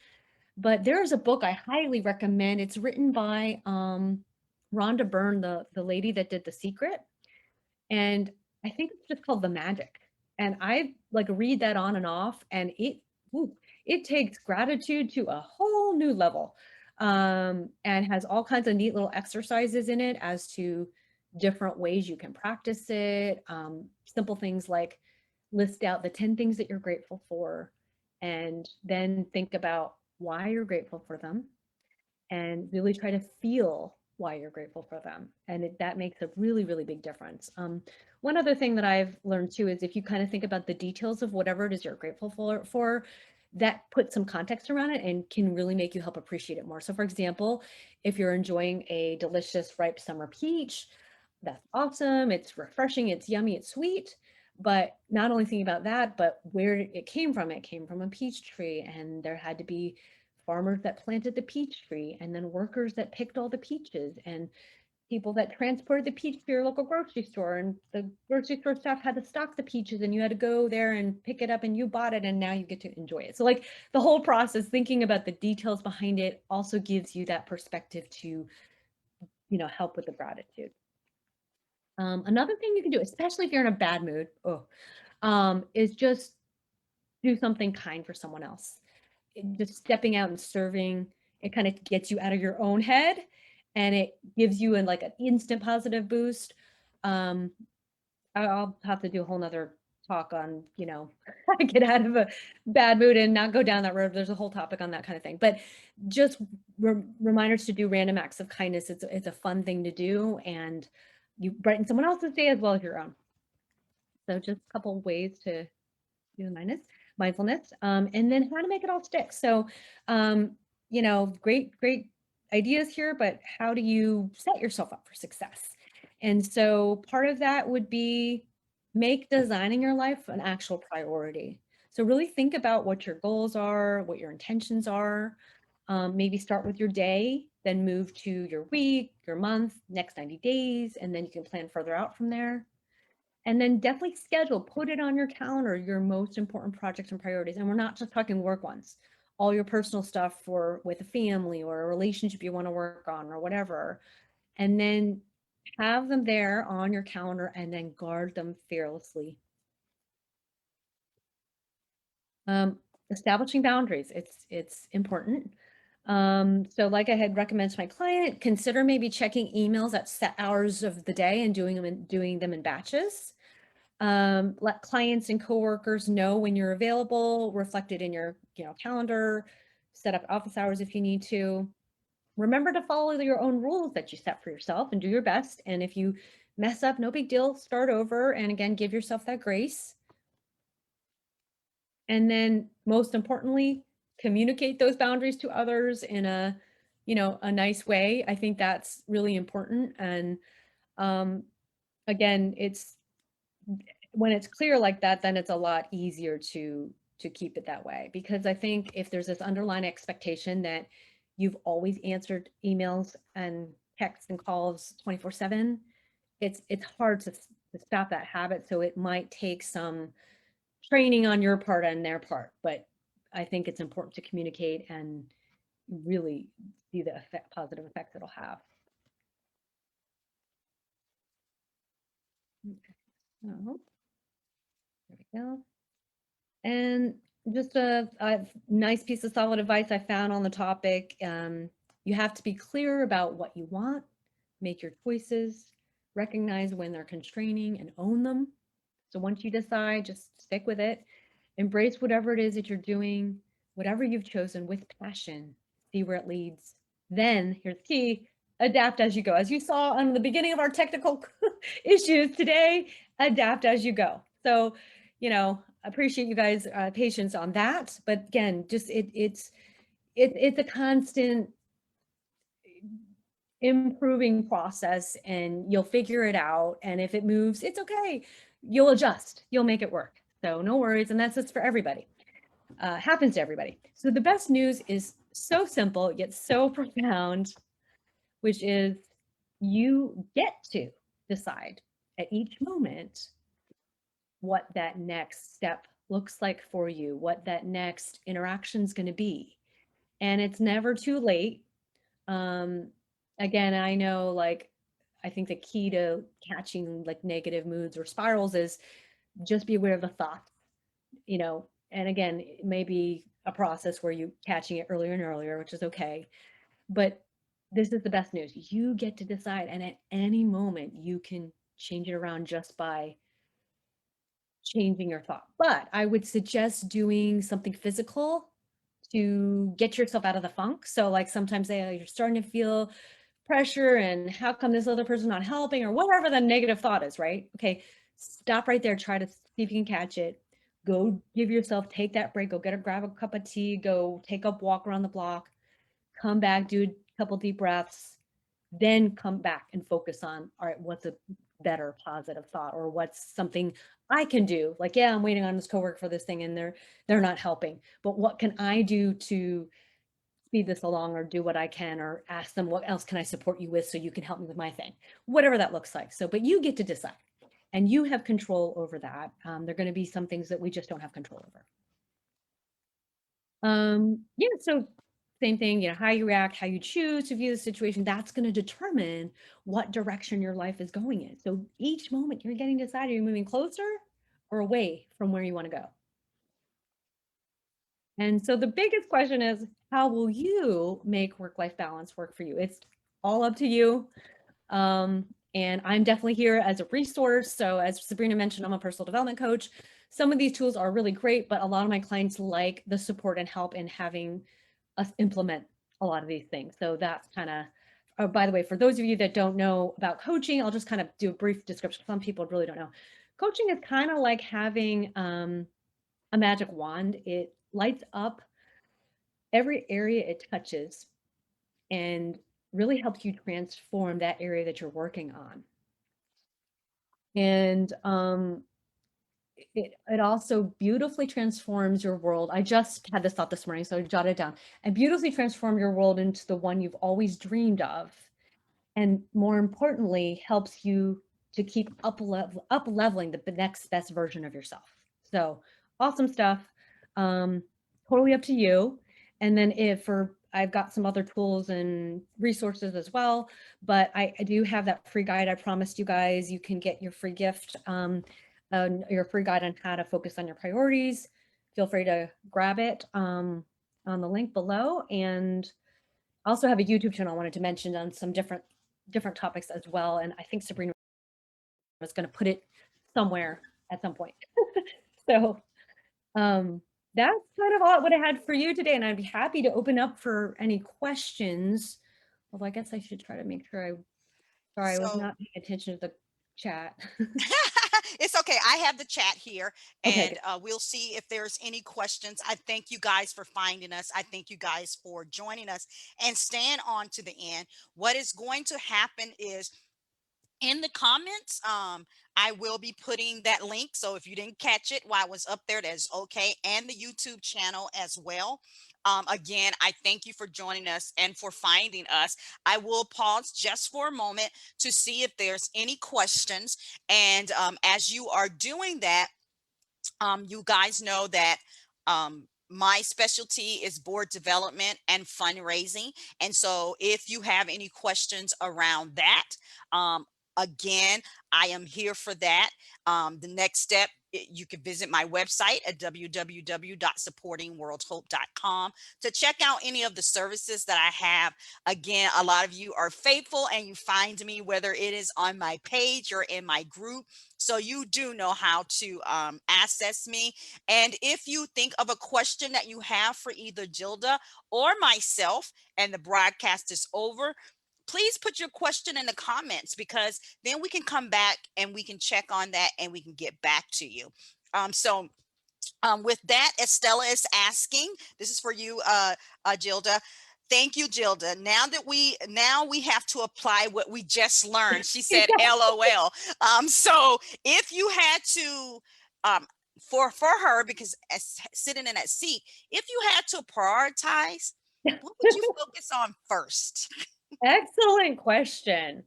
but there's a book I highly recommend. It's written by Rhonda Byrne, the lady that did The Secret. And I think it's just called The Magic. And I like read that on and off, and it takes gratitude to a whole new level, and has all kinds of neat little exercises in it as to different ways you can practice it. Simple things like list out the 10 things that you're grateful for, and then think about why you're grateful for them, and really try to feel why you're grateful for them. And that makes a really, really big difference. One other thing that I've learned too is if you kind of think about the details of whatever it is you're grateful for, that puts some context around it and can really make you help appreciate it more. So for example, if you're enjoying a delicious ripe summer peach, that's awesome. It's refreshing, it's yummy, it's sweet. But not only thinking about that, but where it came from. It came from a peach tree, and there had to be farmers that planted the peach tree, and then workers that picked all the peaches, and people that transported the peach to your local grocery store, and the grocery store staff had to stock the peaches, and you had to go there and pick it up, and you bought it, and now you get to enjoy it. So like the whole process, thinking about the details behind it also gives you that perspective to, you know, help with the gratitude. Another thing you can do, especially if you're in a bad mood, is just do something kind for someone else. Just stepping out and serving, it kind of gets you out of your own head, and it gives you like an instant positive boost. I'll have to do a whole nother talk on, you know, how to get out of a bad mood and not go down that road. There's a whole topic on that kind of thing. But just reminders to do random acts of kindness. It's a fun thing to do, and you brighten someone else's day as well as your own. So just a couple ways to do the mindfulness, and then how to make it all stick. So, you know, great ideas here, but how do you set yourself up for success? And so part of that would be make designing your life an actual priority. So really think about what your goals are, what your intentions are. Maybe start with your day, then move to your week, your month, next 90 days, and then you can plan further out from there. And then definitely schedule, put it on your calendar, your most important projects and priorities. And we're not just talking work ones, all your personal stuff for with a family or a relationship you want to work on or whatever. And then have them there on your calendar and then guard them fearlessly. Establishing boundaries, it's important. So like I had recommended to my client, consider maybe checking emails at set hours of the day and doing them in batches. Let clients and coworkers know when you're available, reflected in your, you know, calendar, set up office hours if you need to. Remember to follow your own rules that you set for yourself and do your best. And if you mess up, no big deal, start over. And again, give yourself that grace. And then most importantly, communicate those boundaries to others in a, you know, a nice way. I think that's really important. And again, it's when it's clear like that, then it's a lot easier to keep it that way. Because I think if there's this underlying expectation that you've always answered emails and texts and calls 24/7, it's hard to stop that habit. So it might take some training on your part and their part, but I think it's important to communicate and really see the positive effects it'll have. Okay. So, there we go. And just a nice piece of solid advice I found on the topic. You have to be clear about what you want, make your choices, recognize when they're constraining and own them. So once you decide, just stick with it. Embrace whatever it is that you're doing, whatever you've chosen with passion, see where it leads. Then here's the key, adapt as you go. As you saw on the beginning of our technical issues today, adapt as you go. So, you know, appreciate you guys' patience on that. But again, just it's a constant improving process, and you'll figure it out. And if it moves, it's okay. You'll adjust, you'll make it work. So no worries. And that's just for everybody. Happens to everybody. So the best news is so simple, yet so profound, which is you get to decide at each moment what that next step looks like for you, what that next interaction is going to be. And it's never too late. Again, I know, like, I think the key to catching like negative moods or spirals is just be aware of the thoughts, you know, and again, it may be a process where you catching it earlier and earlier, which is okay. But this is the best news. You get to decide, and at any moment you can change it around just by changing your thought. But I would suggest doing something physical to get yourself out of the funk. So like sometimes you're starting to feel pressure and how come this other person's not helping or whatever the negative thought is, right? Okay, stop right there. Try to see if you can catch it. Go give yourself, take that break, go grab a cup of tea, go take a walk around the block, come back, do a couple deep breaths, then come back and focus on, all right, what's a better positive thought, or what's something I can do? Like, yeah, I'm waiting on this coworker for this thing and they're not helping, but what can I do to speed this along, or do what I can, or ask them, what else can I support you with so you can help me with my thing, whatever that looks like. So, but you get to decide and you have control over that. There are going to be some things that we just don't have control over. Yeah, so same thing, you know, how you react, how you choose to view the situation, that's going to determine what direction your life is going in. So each moment you're getting to decide, are you moving closer or away from where you want to go? And so the biggest question is, how will you make work-life balance work for you? It's all up to you. And I'm definitely here as a resource. So as Sabrina mentioned, I'm a personal development coach. some of these tools are really great, but a lot of my clients like the support and help in having us implement a lot of these things. So that's kind of, oh, by the way, for those of you that don't know about coaching, I'll just kind of do a brief description. Some people really don't know. Coaching is kind of like having a magic wand. It lights up every area it touches and really helps you transform that area that you're working on. And it also beautifully transforms your world. I just had this thought this morning, so I jotted it down. And beautifully transform your world into the one you've always dreamed of. And more importantly, helps you to keep up leveling the next best version of yourself. So awesome stuff. Totally up to you. And then I've got some other tools and resources as well, but I do have that free guide I promised you guys. You can get your free gift, your free guide on how to focus on your priorities. Feel free to grab it on the link below. And I also have a YouTube channel I wanted to mention on some different topics as well. And I think Sabrina was going to put it somewhere at some point. So that's kind of all what I had for you today. And I'd be happy to open up for any questions. Although I guess I should try to make sure I was not paying attention to the chat. It's okay. I have the chat here, Okay, and we'll see if there's any questions. I thank you guys for finding us. I thank you guys for joining us and staying on to the end. What is going to happen is in the comments, I will be putting that link. So if you didn't catch it while I was up there, that's okay. And the YouTube channel as well. Again, I thank you for joining us and for finding us. I will pause just for a moment to see if there's any questions. And as you are doing that, you guys know that my specialty is board development and fundraising. And so if you have any questions around that, again, I am here for that. The next step, you can visit my website at www.supportingworldhope.com to check out any of the services that I have. Again, a lot of you are faithful and you find me, whether it is on my page or in my group. So you do know how to access me. And if you think of a question that you have for either Gilda or myself and the broadcast is over, please put your question in the comments, because then we can come back and we can check on that and we can get back to you. With that, Estella is asking, this is for you, Gilda. Thank you, Gilda. Now we have to apply what we just learned. She said, LOL. So if you had to, for her, because as sitting in that seat, if you had to prioritize, what would you focus on first? excellent question.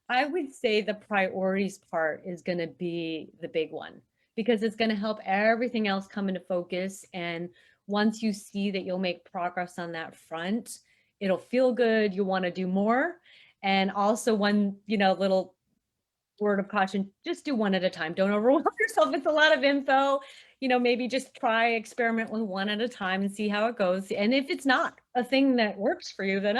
I would say the priorities part is going to be the big one, because it's going to help everything else come into focus. And once you see that you'll make progress on that front, it'll feel good. You want to do more. And also one, little word of caution, just do one at a time. Don't overwhelm yourself. It's a lot of info. Maybe just experiment with one at a time and see how it goes. And if it's not a thing that works for you, then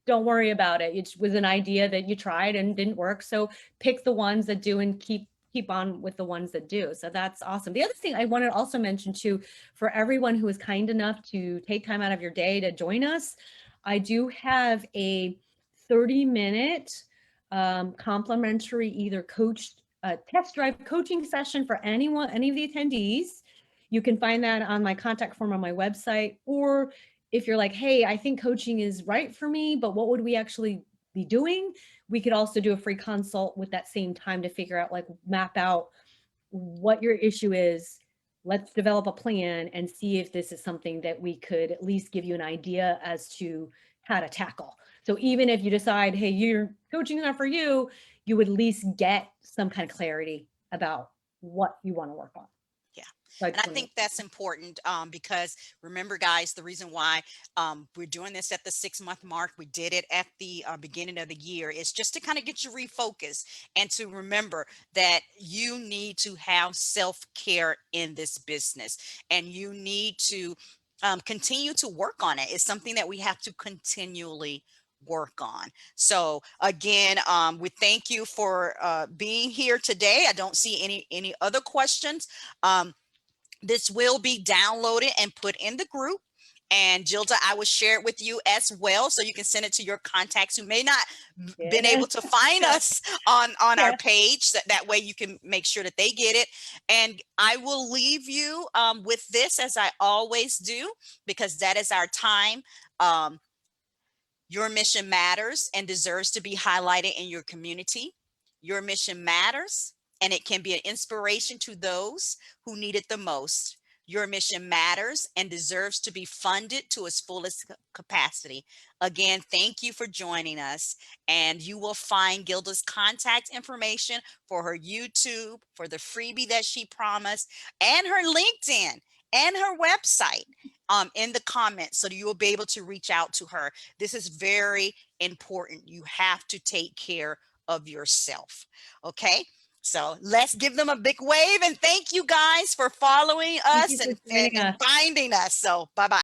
don't worry about it. It was an idea that you tried and didn't work. So pick the ones that do and keep on with the ones that do. So that's awesome. The other thing I wanted to also mention too, for everyone who is kind enough to take time out of your day to join us, I do have a 30-minute complimentary either test drive coaching session for any of the attendees. You can find that on my contact form on my website, or if you're like, hey, I think coaching is right for me, but what would we actually be doing? We could also do a free consult with that same time to figure out, map out what your issue is. Let's develop a plan and see if this is something that we could at least give you an idea as to how to tackle. So even if you decide, hey, your coaching is not for you, you would at least get some kind of clarity about what you want to work on. Yeah. So And I think that's important, because remember, guys, the reason why we're doing this at the 6-month mark, we did it at the beginning of the year, is just to kind of get you refocused and to remember that you need to have self-care in this business, and you need to continue to work on it. It's something that we have to continually work on. So again, we thank you for being here today. I don't see any other questions. This will be downloaded and put in the group. And Gilda, I will share it with you as well, so you can send it to your contacts who may not been able to find us on our page. That way you can make sure that they get it. And I will leave you with this, as I always do, because that is our time. Your mission matters and deserves to be highlighted in your community. Your mission matters, and it can be an inspiration to those who need it the most. Your mission matters and deserves to be funded to its fullest capacity. Again, thank you for joining us. And you will find Gilda's contact information for her YouTube, for the freebie that she promised, and her LinkedIn and her website in the comments, so you will be able to reach out to her. This is very important. You have to take care of yourself. Okay. So let's give them a big wave, and thank you guys for following us and us. finding us. So bye-bye.